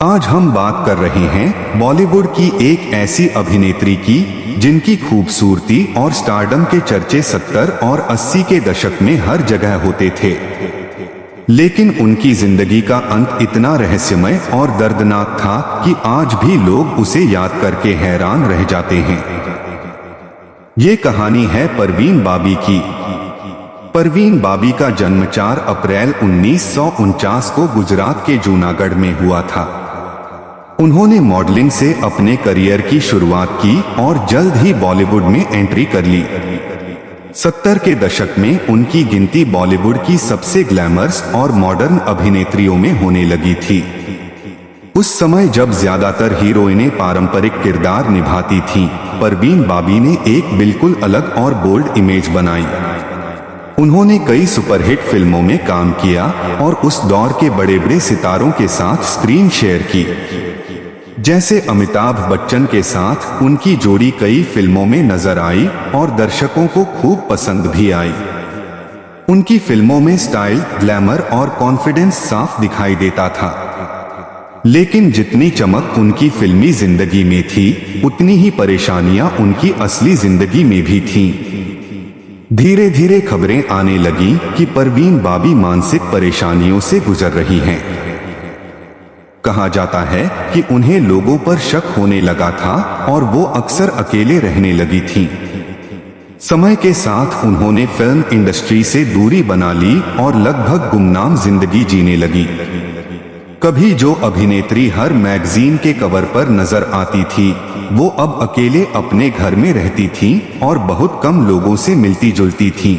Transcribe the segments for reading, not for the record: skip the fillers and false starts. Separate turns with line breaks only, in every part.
आज हम बात कर रहे हैं बॉलीवुड की एक ऐसी अभिनेत्री की जिनकी खूबसूरती और स्टारडम के चर्चे 70 और 80 के दशक में हर जगह होते थे, लेकिन उनकी जिंदगी का अंत इतना रहस्यमय और दर्दनाक था कि आज भी लोग उसे याद करके हैरान रह जाते हैं। ये कहानी है परवीन बाबी की। परवीन बाबी का जन्म 4 अप्रैल 1949 को गुजरात के जूनागढ़ में हुआ था। उन्होंने मॉडलिंग से अपने करियर की शुरुआत की और जल्द ही बॉलीवुड में एंट्री कर ली। 70 के दशक में उनकी गिनती बॉलीवुड की सबसे ग्लैमरस और मॉडर्न अभिनेत्रियों में होने लगी थी। उस समय जब ज्यादातर हीरोइनें पारंपरिक किरदार निभाती थीं, परवीन बाबी ने एक बिल्कुल अलग और बोल्ड इमेज बनाई। उन्होंने कई सुपरहिट फिल्मों में काम किया और उस दौर के बड़े बड़े सितारों के साथ स्क्रीन शेयर की। जैसे अमिताभ बच्चन के साथ उनकी जोड़ी कई फिल्मों में नजर आई और दर्शकों को खूब पसंद भी आई। उनकी फिल्मों में स्टाइल, ग्लैमर और कॉन्फिडेंस साफ दिखाई देता था। लेकिन जितनी चमक उनकी फिल्मी जिंदगी में थी, उतनी ही परेशानियां उनकी असली जिंदगी में भी थीं। धीरे धीरे खबरें आने लगी कि परवीन बाबी मानसिक परेशानियों से गुजर रही हैं। कहा जाता है कि उन्हें लोगों पर शक होने लगा था और वो अक्सर अकेले रहने लगी थीं। समय के साथ उन्होंने फिल्म इंडस्ट्री से दूरी बना ली और लगभग गुमनाम जिंदगी जीने लगी। कभी जो अभिनेत्री हर मैगजीन के कवर पर नजर आती थी, वो अब अकेले अपने घर में रहती थीं और बहुत कम लोगों से मिलती जुलती थीं।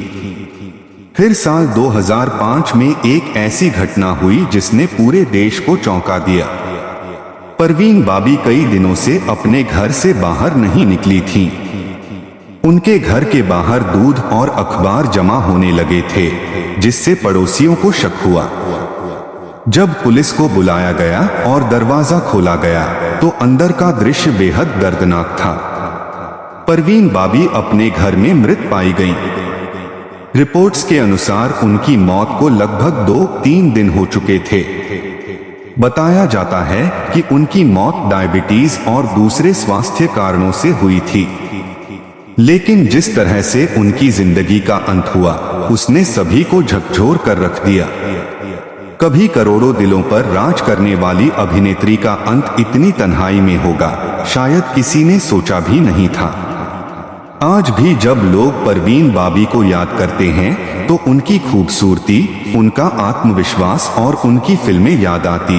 फिर साल 2005 में एक ऐसी घटना हुई जिसने पूरे देश को चौंका दिया। परवीन बाबी कई दिनों से अपने घर से बाहर नहीं निकली थीं। उनके घर के बाहर दूध और अखबार जमा होने लगे थे, जिससे पड़ोसियों को शक हुआ। जब पुलिस को बुलाया गया और दरवाजा खोला गया तो अंदर का दृश्य बेहद दर्दनाक था। परवीन बाबी अपने घर में मृत पाई गईं। रिपोर्ट्स के अनुसार उनकी मौत को लगभग 2-3 दिन हो चुके थे। बताया जाता है कि उनकी मौत डायबिटीज और दूसरे स्वास्थ्य कारणों से हुई थी। लेकिन जिस तरह से उनकी जिंदगी का अंत हुआ, उसने सभी को झकझोर कर रख दिया। कभी करोड़ों दिलों पर राज करने वाली अभिनेत्री का अंत इतनी तन्हाई में होगा, शायद किसी ने सोचा भी नहीं था। आज भी जब लोग परवीन बाबी को याद करते हैं तो उनकी खूबसूरती, उनका आत्मविश्वास और उनकी फिल्में याद आती।